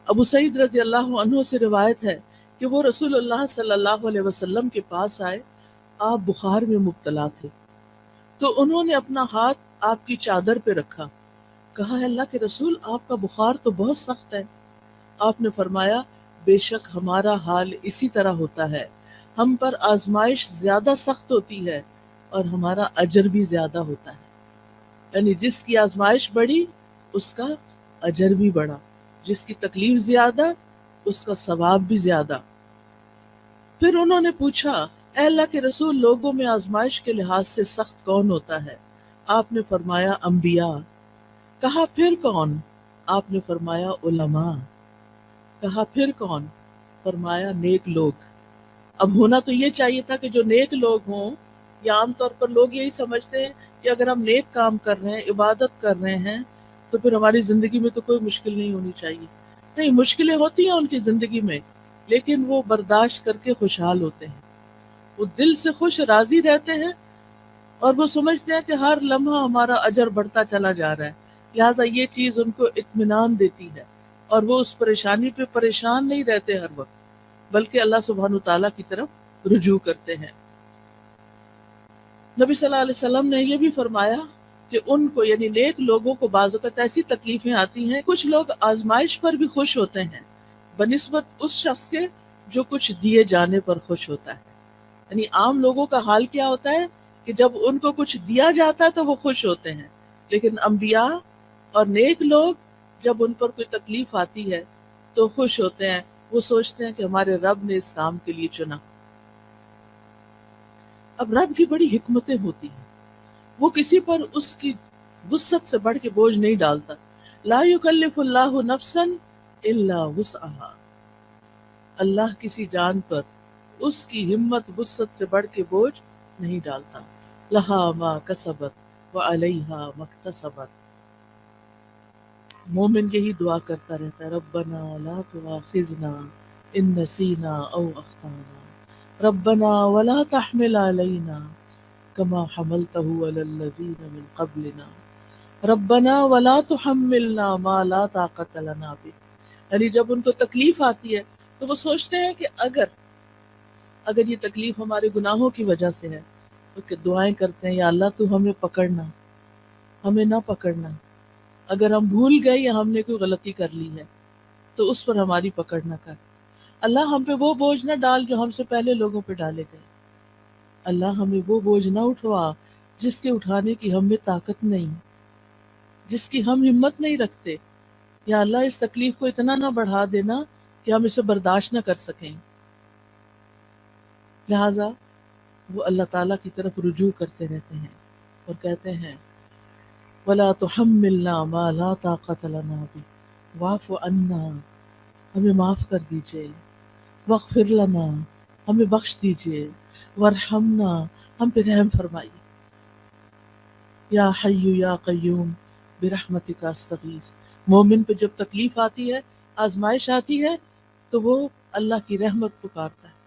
ابو سعید رضی اللہ عنہ سے روایت ہے کہ وہ رسول اللہ صلی اللہ علیہ وسلم کے پاس آئے، آپ بخار میں مبتلا تھے، تو انہوں نے اپنا ہاتھ آپ کی چادر پہ رکھا، کہا ہے اللہ کے رسول آپ کا بخار تو بہت سخت ہے۔ آپ نے فرمایا بے شک ہمارا حال اسی طرح ہوتا ہے، ہم پر آزمائش زیادہ سخت ہوتی ہے اور ہمارا اجر بھی زیادہ ہوتا ہے، یعنی جس کی آزمائش بڑھی اس کا اجر بھی بڑھا، جس کی تکلیف زیادہ اس کا ثواب بھی زیادہ۔ پھر انہوں نے پوچھا اے اللہ کے رسول لوگوں میں آزمائش کے لحاظ سے سخت کون ہوتا ہے؟ آپ نے فرمایا انبیاء۔ کہا پھر کون؟ آپ نے فرمایا علماء۔ کہا پھر کون؟ فرمایا نیک لوگ۔ اب ہونا تو یہ چاہیے تھا کہ جو نیک لوگ ہوں، یا عام طور پر لوگ یہی سمجھتے ہیں کہ اگر ہم نیک کام کر رہے ہیں، عبادت کر رہے ہیں، تو پھر ہماری زندگی میں تو کوئی مشکل نہیں ہونی چاہیے۔ نہیں، مشکلیں ہوتی ہیں ان کی زندگی میں، لیکن وہ برداشت کر کے خوشحال ہوتے ہیں، وہ دل سے خوش راضی رہتے ہیں، اور وہ سمجھتے ہیں کہ ہر لمحہ ہمارا اجر بڑھتا چلا جا رہا ہے، لہٰذا یہ چیز ان کو اطمینان دیتی ہے، اور وہ اس پریشانی پہ پریشان نہیں رہتے ہر وقت، بلکہ اللہ سبحانہ تعالیٰ کی طرف رجوع کرتے ہیں۔ نبی صلی اللہ علیہ وسلم نے یہ بھی فرمایا کہ ان کو یعنی نیک لوگوں کو بعض اوقات ایسی تکلیفیں آتی ہیں، کچھ لوگ آزمائش پر بھی خوش ہوتے ہیں بنسبت اس شخص کے جو کچھ دیے جانے پر خوش ہوتا ہے۔ یعنی عام لوگوں کا حال کیا ہوتا ہے کہ جب ان کو کچھ دیا جاتا ہے تو وہ خوش ہوتے ہیں، لیکن انبیاء اور نیک لوگ جب ان پر کوئی تکلیف آتی ہے تو خوش ہوتے ہیں، وہ سوچتے ہیں کہ ہمارے رب نے اس کام کے لیے چنا۔ اب رب کی بڑی حکمتیں ہوتی ہیں، وہ کسی پر اس کی وسعت سے بڑھ کے بوجھ نہیں ڈالتا۔ لا یکلف اللہ نفسا الا وسعها، اللہ کسی جان پر اس کی ہمت وسعت سے بڑھ کے بوجھ نہیں ڈالتا۔ لہا ما کسبت وعلیہا ما اکتسبت۔ مومن یہی دعا کرتا رہتا ہے ربنا لا تؤاخذنا ان نسینا او اخطانا ربنا ولا تحمل علینا كما حملته على الذين من قبلنا ربنا ولا تحملنا ما لا طاقة لنا به۔ یعنی جب ان کو تکلیف آتی ہے تو وہ سوچتے ہیں کہ اگر یہ تکلیف ہمارے گناہوں کی وجہ سے ہے، تو کہ دعائیں کرتے ہیں یا اللہ تو ہمیں پکڑنا، ہمیں نہ پکڑنا، اگر ہم بھول گئے یا ہم نے کوئی غلطی کر لی ہے تو اس پر ہماری پکڑ نہ کر، اللہ ہم پہ وہ بوجھ نہ ڈال جو ہم سے پہلے لوگوں پہ ڈالے گئے، اللہ ہمیں وہ بوجھ نہ اٹھوا جس کے اٹھانے کی ہم میں طاقت نہیں، جس کی ہم ہمت نہیں رکھتے، یا اللہ اس تکلیف کو اتنا نہ بڑھا دینا کہ ہم اسے برداشت نہ کر سکیں۔ لہٰذا وہ اللہ تعالیٰ کی طرف رجوع کرتے رہتے ہیں اور کہتے ہیں وَلَا تُحَمِّلْنَا مَا لَا طَاقَةَ لَنَا بِهِ وَاعْفُ عَنَّا، ہمیں معاف کر دیجئے، وَاغْفِرْ لَنَا، ہمیں بخش دیجئے، وَارْحَمْنَا، ہم پہ رحم فرمائیے، یا حی یا قیوم برحمتک استغیث۔ مومن پہ جب تکلیف آتی ہے، آزمائش آتی ہے، تو وہ اللہ کی رحمت پکارتا ہے،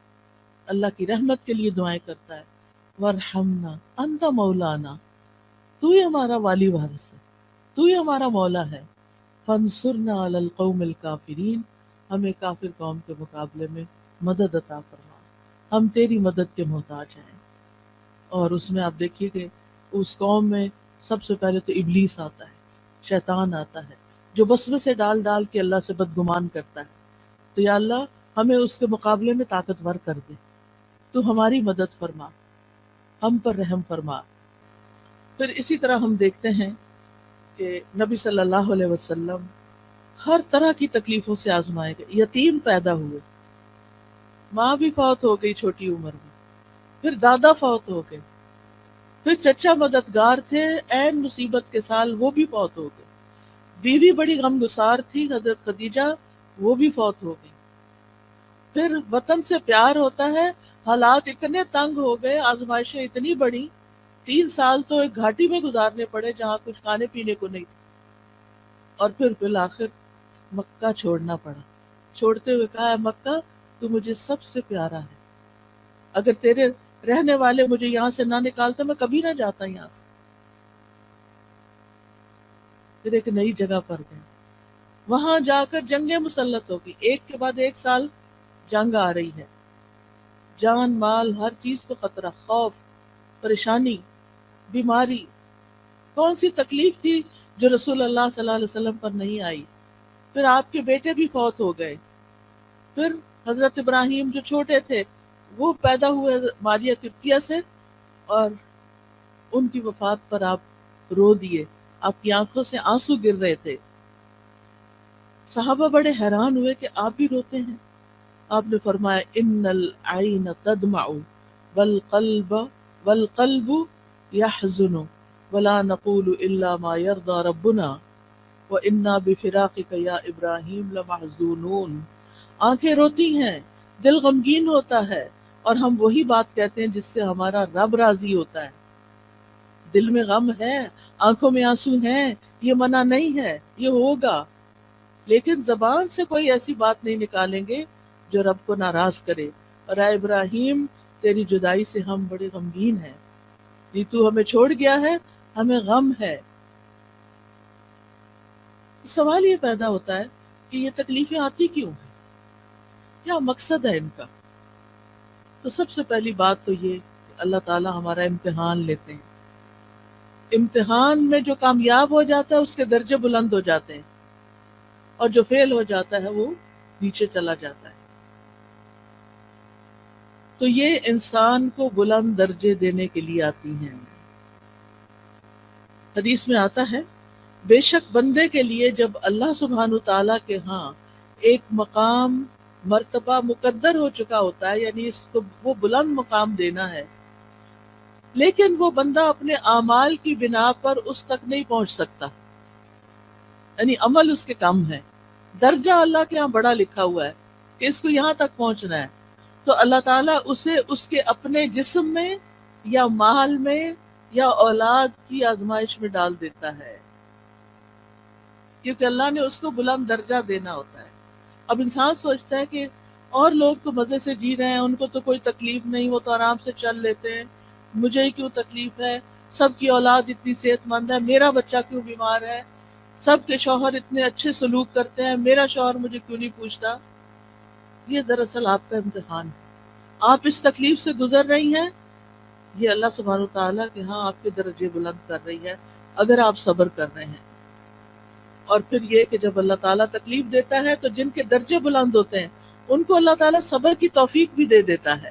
اللہ کی رحمت کے لیے دعائیں کرتا ہے، وَارْحَمْنَا أَنْتَ مَوْلَانَا، تو ہی ہمارا والی وارث ہے، تو ہی ہمارا مولا ہے، فَانْصُرْنَا عَلَى الْقَوْمِ الْكَافِرِينَ، ہمیں کافر قوم کے مقابلے میں مدد عطا فرما، ہم تیری مدد کے محتاج ہیں۔ اور اس میں آپ دیکھیے کہ اس قوم میں سب سے پہلے تو ابلیس آتا ہے، شیطان آتا ہے، جو وسوسے ڈال ڈال کے اللہ سے بدگمان کرتا ہے، تو یا اللہ ہمیں اس کے مقابلے میں طاقتور کر دے، تو ہماری مدد فرما، ہم پر رحم فرما۔ پھر اسی طرح ہم دیکھتے ہیں کہ نبی صلی اللہ علیہ وسلم ہر طرح کی تکلیفوں سے آزمائے گئے، یتیم پیدا ہوئے، ماں بھی فوت ہو گئی چھوٹی عمر میں، پھر دادا فوت ہو گئے، پھر چچا مددگار تھے عین مصیبت کے سال، وہ بھی فوت ہو گئے، بیوی بڑی غمگسار تھی حضرت خدیجہ، وہ بھی فوت ہو گئی، پھر وطن سے پیار ہوتا ہے، حالات اتنے تنگ ہو گئے، آزمائشیں اتنی بڑی، 3 سال تو ایک گھاٹی میں گزارنے پڑے جہاں کچھ کھانے پینے کو نہیں تھا، اور پھر بالآخر مکہ چھوڑنا پڑا، چھوڑتے ہوئے کہا ہے مکہ تو مجھے سب سے پیارا ہے، اگر تیرے رہنے والے مجھے یہاں سے نہ نکالتے میں کبھی نہ جاتا یہاں سے۔ پھر ایک نئی جگہ پر گئے، وہاں جا کر جنگیں مسلط ہوگی، ایک کے بعد ایک سال جنگ آ رہی ہے، جان مال ہر چیز کو خطرہ، خوف، پریشانی، بیماری، کون سی تکلیف تھی جو رسول اللہ صلی اللہ علیہ وسلم پر نہیں آئی؟ پھر آپ کے بیٹے بھی فوت ہو گئے، پھر حضرت ابراہیم جو چھوٹے تھے وہ پیدا ہوئے ماریہ قبطیہ سے، اور ان کی وفات پر آپ رو دیے، آپ کی آنکھوں سے آنسو گر رہے تھے۔ صحابہ بڑے حیران ہوئے کہ آپ بھی روتے ہیں۔ آپ نے فرمایا ان العین تدمع والقلب والقلب يحزن ولا نقول الا ما يرضى ربنا وانا بفراقك یا ابراہیم لمحزونون۔ آنکھیں روتی ہیں، دل غمگین ہوتا ہے، اور ہم وہی بات کہتے ہیں جس سے ہمارا رب راضی ہوتا ہے۔ دل میں غم ہے، آنکھوں میں آنسو ہیں، یہ منع نہیں ہے، یہ ہوگا، لیکن زبان سے کوئی ایسی بات نہیں نکالیں گے جو رب کو ناراض کرے۔ اور اے ابراہیم، تیری جدائی سے ہم بڑے غمگین ہیں، یہ تو ہمیں چھوڑ گیا ہے، ہمیں غم ہے۔ سوال یہ پیدا ہوتا ہے کہ یہ تکلیفیں آتی کیوں ہیں، کیا مقصد ہے ان کا؟ تو سب سے پہلی بات تو یہ کہ اللہ تعالیٰ ہمارا امتحان لیتے ہیں، امتحان میں جو کامیاب ہو جاتا ہے اس کے درجے بلند ہو جاتے ہیں، اور جو فیل ہو جاتا ہے وہ نیچے چلا جاتا ہے۔ تو یہ انسان کو بلند درجے دینے کے لیے آتی ہیں۔ حدیث میں آتا ہے بے شک بندے کے لیے جب اللہ سبحانہ تعالیٰ کے ہاں ایک مقام مرتبہ مقدر ہو چکا ہوتا ہے، یعنی اس کو وہ بلند مقام دینا ہے، لیکن وہ بندہ اپنے اعمال کی بنا پر اس تک نہیں پہنچ سکتا، یعنی عمل اس کے کم ہے، درجہ اللہ کے ہاں بڑا لکھا ہوا ہے کہ اس کو یہاں تک پہنچنا ہے، تو اللہ تعالیٰ اسے اس کے اپنے جسم میں یا مال میں یا اولاد کی آزمائش میں ڈال دیتا ہے، کیونکہ اللہ نے اس کو بلند درجہ دینا ہوتا ہے۔ اب انسان سوچتا ہے کہ اور لوگ تو مزے سے جی رہے ہیں، ان کو تو کوئی تکلیف نہیں، وہ تو آرام سے چل لیتے ہیں، مجھے ہی کیوں تکلیف ہے، سب کی اولاد اتنی صحت مند ہے، میرا بچہ کیوں بیمار ہے، سب کے شوہر اتنے اچھے سلوک کرتے ہیں، میرا شوہر مجھے کیوں نہیں پوچھتا۔ یہ دراصل آپ کا امتحان ہے، آپ اس تکلیف سے گزر رہی ہیں، یہ اللہ سبحانہ تعالیٰ کے ہاں آپ کے درجے بلند کر رہی ہے اگر آپ صبر کر رہے ہیں۔ اور پھر یہ کہ جب اللہ تعالیٰ تکلیف دیتا ہے تو جن کے درجے بلند ہوتے ہیں ان کو اللہ تعالیٰ صبر کی توفیق بھی دے دیتا ہے،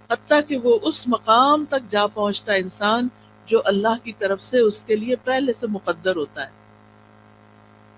حتیٰ کہ وہ اس مقام تک جا پہنچتا ہے انسان جو اللہ کی طرف سے اس کے لیے پہلے سے مقدر ہوتا ہے۔